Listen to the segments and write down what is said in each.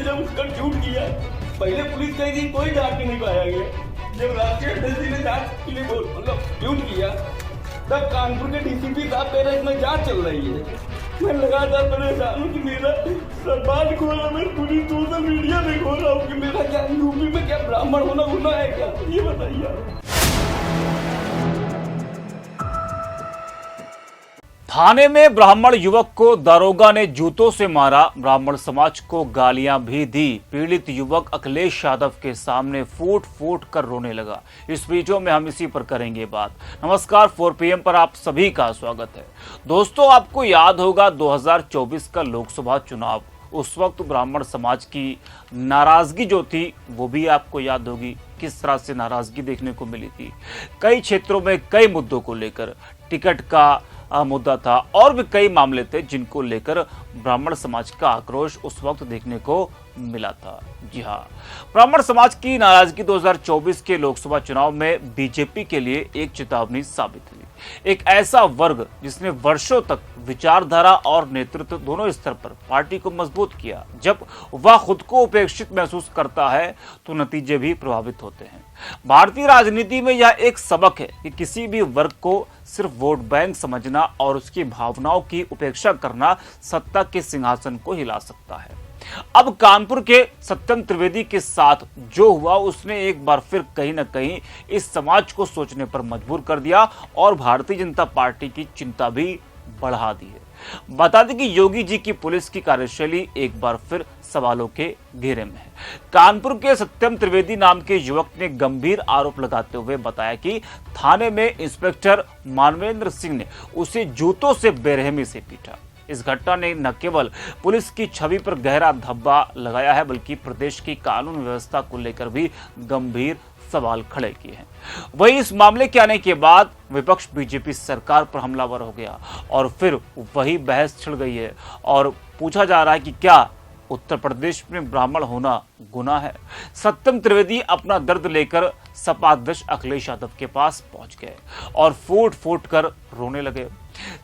जब उसका शूट किया, पहले पुलिस कही थी कोई जांच नहीं पाया गया। जब राष्ट्रीय अध्यक्ष जी ने जांच के लिए शूट किया, तब कानपुर के डीसीपी साहब कह रहे इसमें जांच चल रही है। मैं लगातार परेशान हूँ कि मेरा समाज खो रहा, मैं पूरी सोशल मीडिया में खो रहा हूँ कि मेरा क्या यूपी में क्या ब्राह्मण होना गुनाह है क्या, ये बताइए आप। थाने में ब्राह्मण युवक को दारोगा ने जूतों से मारा, ब्राह्मण समाज को गालियां भी दी। पीड़ित युवक अखिलेश यादव के सामने फूट फूट कर रोने लगा। इस वीडियो में हम इसी पर करेंगे बात। नमस्कार, 4 PM पर आप सभी का स्वागत है। दोस्तों, आपको याद होगा 2024 का लोकसभा चुनाव, उस वक्त ब्राह्मण समाज की नाराजगी जो थी वो भी आपको याद होगी। किस तरह से नाराजगी देखने को मिली थी। कई क्षेत्रों में कई मुद्दों को लेकर टिकट का मुद्दा था और भी कई मामले थे जिनको लेकर ब्राह्मण समाज का आक्रोश उस वक्त देखने को मिला था। जी हाँ, ब्राह्मण समाज की नाराजगी 2024 के लोकसभा चुनाव में बीजेपी के लिए एक चेतावनी साबित हुई। एक ऐसा वर्ग जिसने वर्षों तक विचारधारा और नेतृत्व दोनों स्तर पर पार्टी को मजबूत किया, जब वह खुद को उपेक्षित महसूस करता है तो नतीजे भी प्रभावित होते हैं। भारतीय राजनीति में यह एक सबक है कि किसी भी वर्ग को सिर्फ वोट बैंक समझना और उसकी भावनाओं की उपेक्षा करना सत्ता के सिंहासन को हिला सकता है। अब कानपुर के सत्यम त्रिवेदी के साथ जो हुआ, उसने एक बार फिर कहीं न कहीं इस समाज को सोचने पर मजबूर कर दिया और भारतीय जनता पार्टी की चिंता भी बढ़ा दी है। बता दें कि योगी जी की पुलिस की कार्यशैली एक बार फिर सवालों के घेरे में है। कानपुर के सत्यम त्रिवेदी नाम के युवक ने गंभीर आरोप लगाते हुए बताया कि थाने में इंस्पेक्टर मानवेंद्र सिंह ने उसे जूतों से बेरहमी से पीटा। इस घटना ने न केवल पुलिस की छवि पर गहरा धब्बा लगाया है, बल्कि प्रदेश की कानून व्यवस्था को लेकर भी गंभीर सवाल खड़े किए हैं। वहीं इस मामले के आने के बाद विपक्ष बीजेपी सरकार पर हमलावर हो गया और फिर वही बहस छिड़ गई है और पूछा जा रहा है कि क्या उत्तर प्रदेश में ब्राह्मण होना गुनाह है। सत्यम त्रिवेदी अपना दर्द लेकर सपा अध्यक्ष अखिलेश यादव के पास पहुंच गए और फूट फूट कर रोने लगे।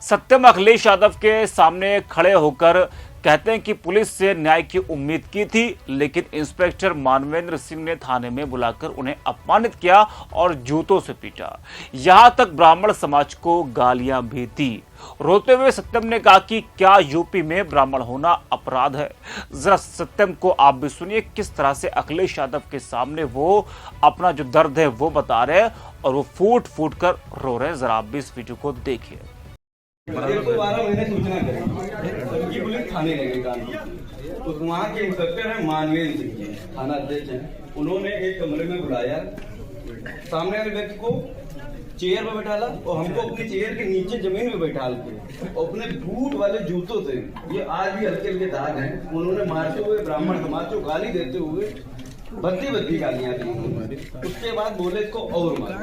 सत्यम अखिलेश यादव के सामने खड़े होकर कहते हैं कि पुलिस से न्याय की उम्मीद की थी, लेकिन इंस्पेक्टर मानवेंद्र सिंह ने थाने में बुलाकर उन्हें अपमानित किया और जूतों से पीटा। यहां तक ब्राह्मण समाज को गालियां भी दी। रोते हुए सत्यम ने कहा कि क्या यूपी में ब्राह्मण होना अपराध है। जरा सत्यम को आप भी सुनिए किस तरह से अखिलेश यादव के सामने वो अपना जो दर्द है वो बता रहे हैं और वो फूट फूट कर रो रहे हैं। जरा आप भी इस वीडियो को देखिए। 12 महीने सूचना करें, सबकी पुलिस थाने लगेगा। तो वहाँ के इंस्पेक्टर है मानवेंद्र सिंह जी, थाना अध्यक्ष हैं। उन्होंने एक कमरे में बुलाया, सामने वाले व्यक्ति को चेयर पर बैठाला और हमको अपनी चेयर के नीचे जमीन में बैठा के अपने बूट वाले जूतों से, ये आज भी हल्के हल्के दाग हैं, उन्होंने मारते हुए ब्राह्मण समाज को गाली देते हुए बद्दी गालियां दी। उसके बाद बोले इसको और मार।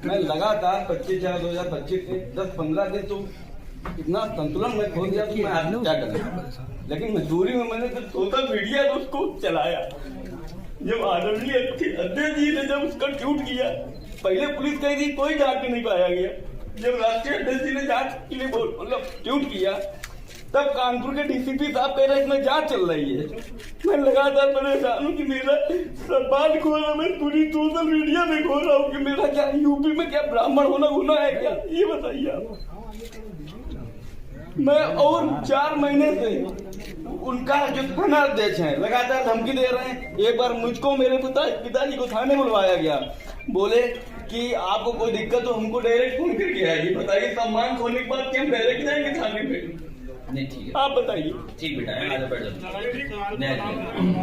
मैं लगातार 25/4/2025 से 10-15 दिन तो इतना संतुलन में खो दिया कि मैं आज क्या करूं, लेकिन मजबूरी में मैंने जब सोशल मीडिया में उसको चलाया। जब आदरणीय अध्यक्ष जी ने जब उसका शूट किया, पहले पुलिस कही थी कोई जांच नहीं पाया गया। जब राष्ट्रीय अध्यक्ष जी ने जांच के लिए शूट किया, तब कानपुर के डीसीपी साहब कह रहे इसमें जांच चल रही है। मैं लगातार परेशान हूँ कि मेरा समाज खो रहा, मैं पूरी सोशल मीडिया में खो रहा हूँ कि मेरा क्या यूपी में क्या ब्राह्मण होना गुनाह है क्या, ये बताइए आप। मैं और 4 महीने से उनका जो थाना अध्यक्ष है लगातार धमकी दे रहे हैं। एक बार मुझको मेरे पिताजी को थाने बुलवाया गया, बोले कि आपको कोई दिक्कत तो हमको डायरेक्ट फोन करके आइए। बताइए, सम्मान खोने के बाद हम डायरेक्ट जाएंगे थाने पे? नहीं, ठीक है, आप बताइए। ठीक बेटा।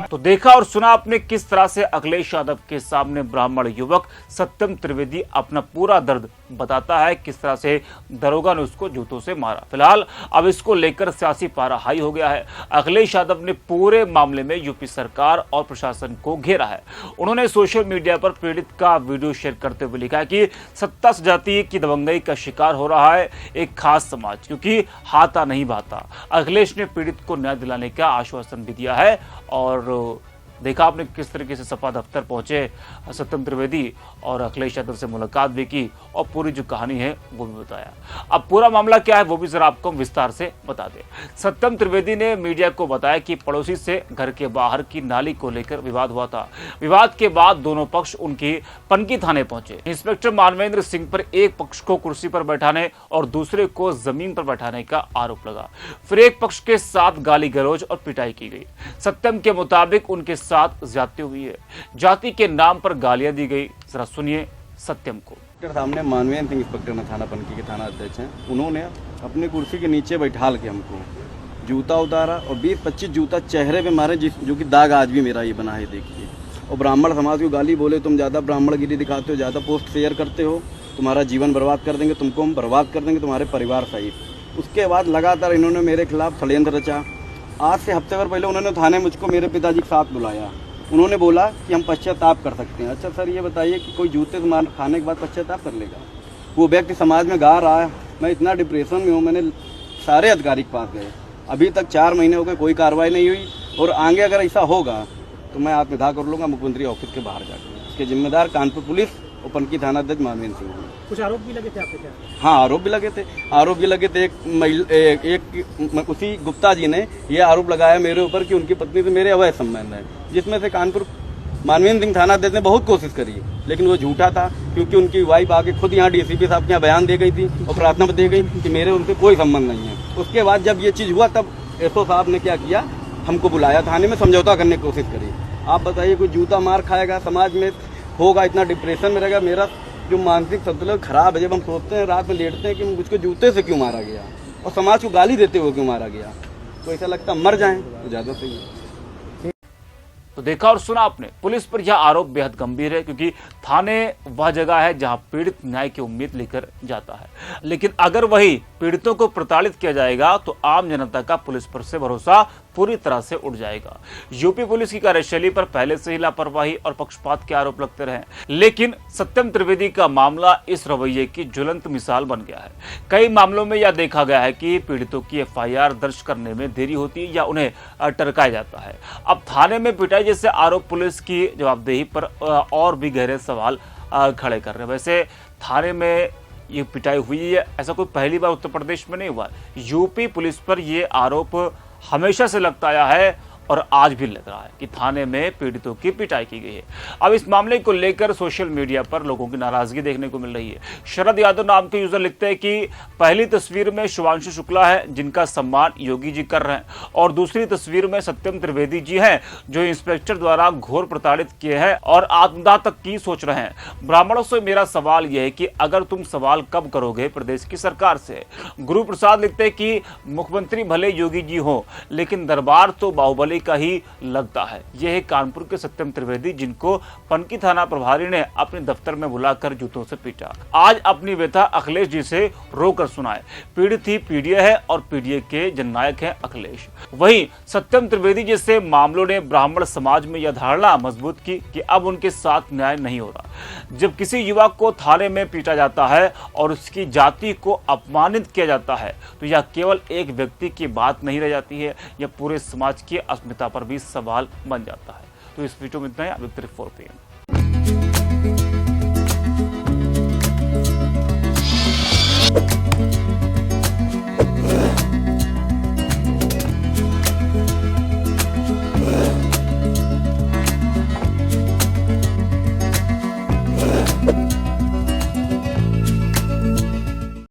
तो देखा और सुना आपने किस तरह से अखिलेश यादव के सामने ब्राह्मण युवक सत्यम त्रिवेदी अपना पूरा दर्द बताता है, किस तरह से दरोगा ने उसको जूतों से मारा। फिलहाल अब इसको लेकर सियासी पारा हाई हो गया है। अखिलेश यादव ने पूरे मामले में यूपी सरकार और प्रशासन को घेरा है। उन्होंने सोशल मीडिया पर पीड़ित का वीडियो शेयर करते हुए लिखा है कि सत्ता सजाती की दबंगई का शिकार हो रहा है एक खास समाज, क्योंकि हाथा नहीं भाता। अखिलेश ने पीड़ित को न्याय दिलाने का आश्वासन भी दिया है और देखा आपने किस तरीके से सपा दफ्तर पहुंचे सत्यम त्रिवेदी और अखिलेश यादव से मुलाकात भी की और पूरी जो कहानी है वो भी बताया। अब पूरा मामला क्या है वो भी जरा आपको विस्तार से बता दें। सत्यम त्रिवेदी ने मीडिया को बताया कि पड़ोसी से घर के बाहर की नाली को लेकर विवाद हुआ था। विवाद के बाद दोनों पक्ष उनकी पनकी थाने पहुंचे। इंस्पेक्टर मानवेंद्र सिंह पर एक पक्ष को कुर्सी पर बैठाने और दूसरे को जमीन पर बैठाने का आरोप लगा। फिर एक पक्ष के साथ गाली गलौज और पिटाई की गई। सत्यम के मुताबिक उनके साथ ज्यादती हुई है। जाति के नाम पर गालियां दी गई। जरा सुनिए सत्यम को। सामने मानवेंद्र सिंह इंस्पेक्टर में थाना पनकी के थाना अध्यक्ष हैं, उन्होंने अपनी कुर्सी के नीचे बैठाल के हमको जूता उतारा और 20-25 जूता चेहरे पे मारे, जो कि दाग आज भी मेरा ये बना है देखिए। और ब्राह्मण समाज को गाली बोले, तुम ज़्यादा ब्राह्मणगिरी दिखाते हो, ज़्यादा पोस्ट शेयर करते हो, तुम्हारा जीवन बर्बाद कर देंगे, तुमको हम बर्बाद कर देंगे, तुम्हारे परिवार सहित। उसके बाद लगातार इन्होंने मेरे खिलाफ षड्यंत्र रचा। आज से हफ्ते भर पहले उन्होंने थाने मुझको मेरे पिताजी के साथ बुलाया। उन्होंने बोला कि हम पश्चाताप कर सकते हैं। अच्छा सर, ये बताइए कि कोई जूते से मार खाने के बाद पश्चाताप कर लेगा? वो व्यक्ति समाज में गा रहा है, मैं इतना डिप्रेशन में हूँ, मैंने सारे अधिकारी के पास गए, अभी तक 4 महीने हो गए, कोई कार्रवाई नहीं हुई। और आगे अगर ऐसा होगा तो मैं आत्मदाह कर लूँगा मुख्यमंत्री ऑफिस के बाहर जाकर। इसके जिम्मेदार कानपुर पुलिस और पनकी थाना अध्यक्ष मानवेंद्र सिंह। कुछ आरोप भी लगे थे आपके क्या? हाँ, आरोप भी लगे थे। एक उसी गुप्ता जी ने ये आरोप लगाया मेरे ऊपर कि उनकी पत्नी से मेरे अवैध संबंध है, जिसमें से कानपुर मानवेंद्र सिंह थाना अध्यक्ष ने बहुत कोशिश करी, लेकिन वो झूठा था, क्योंकि उनकी वाइफ आके खुद यहाँ डीसीपी साहब के यहाँ बयान दे गई थी और प्रार्थना दे गई कि मेरे उनसे कोई संबंध नहीं है। उसके बाद जब ये चीज़ हुआ तब एसओ साहब ने क्या किया, हमको बुलाया थाने में, समझौता करने की कोशिश करी। आप बताइए, कोई जूता मार खाएगा, समाज में होगा, इतना डिप्रेशन में रहेगा। मेरा जो मानसिक संतुलन खराब है, जब हम सोचते हैं, रात में लेटते हैं कि मुझको जूते से क्यों मारा गया और समाज को गाली देते हुए क्यों मारा गया, तो ऐसा लगता मर जाएं तो ज़्यादा सही है। तो देखा और सुना आपने, पुलिस पर यह आरोप बेहद गंभीर है, क्योंकि थाने वह जगह है जहां पीड़ित न्याय की उम्मीद लेकर जाता है। लेकिन अगर वही पीड़ितों को प्रताड़ित किया जाएगा तो आम जनता का पुलिस पर से भरोसा पूरी तरह से उड़ जाएगा। यूपी पुलिस की कार्यशैली पर पहले से ही लापरवाही और पक्षपात के आरोप लगते रहे, लेकिन सत्यम त्रिवेदी का मामला इस रवैये की ज्वलंत मिसाल बन गया है। कई मामलों में यह देखा गया है कि पीड़ितों की एफआईआर दर्ज करने में देरी होती है या उन्हें टरकाया जाता है। अब थाने में पिटाई जैसे आरोप पुलिस की जवाबदेही पर और भी गहरे सवाल खड़े कर रहे हैं। वैसे थाने में ये पिटाई हुई है, ऐसा कोई पहली बार उत्तर प्रदेश में नहीं हुआ। यूपी पुलिस पर ये आरोप हमेशा से लगता आया है और आज भी लग रहा है कि थाने में पीड़ितों की पिटाई की गई है। अब इस मामले को लेकर सोशल मीडिया पर लोगों की नाराजगी देखने को मिल रही है। शरद यादव नाम के यूजर लिखते हैं कि पहली तस्वीर में शुभांशु शुक्ला है, जिनका सम्मान योगी जी कर रहे हैं, और दूसरी तस्वीर में सत्यम त्रिवेदी जी हैं, जो इंस्पेक्टर द्वारा घोर प्रताड़ित किए हैं और आत्मदाह तक की सोच रहे हैं। ब्राह्मणों से मेरा सवाल यह है कि अगर तुम सवाल कब करोगे प्रदेश की सरकार से? गुरु प्रसाद लिखते हैं कि मुख्यमंत्री भले योगी जी हो, लेकिन दरबार तो बाहुबली का ही लगता है। यह है कानपुर के सत्यम त्रिवेदी, जिनको पनकी थाना प्रभारी ने अपने दफ्तर में बुलाकर जूतों से पीटा। आज अपनी व्यथा अखिलेश जी से रोकर सुनाए। पीड़ित ही पीडीए है और पीडीए के जननायक हैं अखिलेश। वहीं सत्यम त्रिवेदी जैसे मामलों ने ब्राह्मण समाज में यह धारणा मजबूत की कि अब उनके साथ न्याय नहीं हो रहा। जब किसी युवक को थाने में पीटा जाता है और उसकी जाति को अपमानित किया जाता है, तो यह केवल एक व्यक्ति की बात नहीं रह जाती है, यह पूरे समाज की अस्मिता पर भी सवाल बन जाता है। तो इस वीडियो में इतना ही। अब 4 PM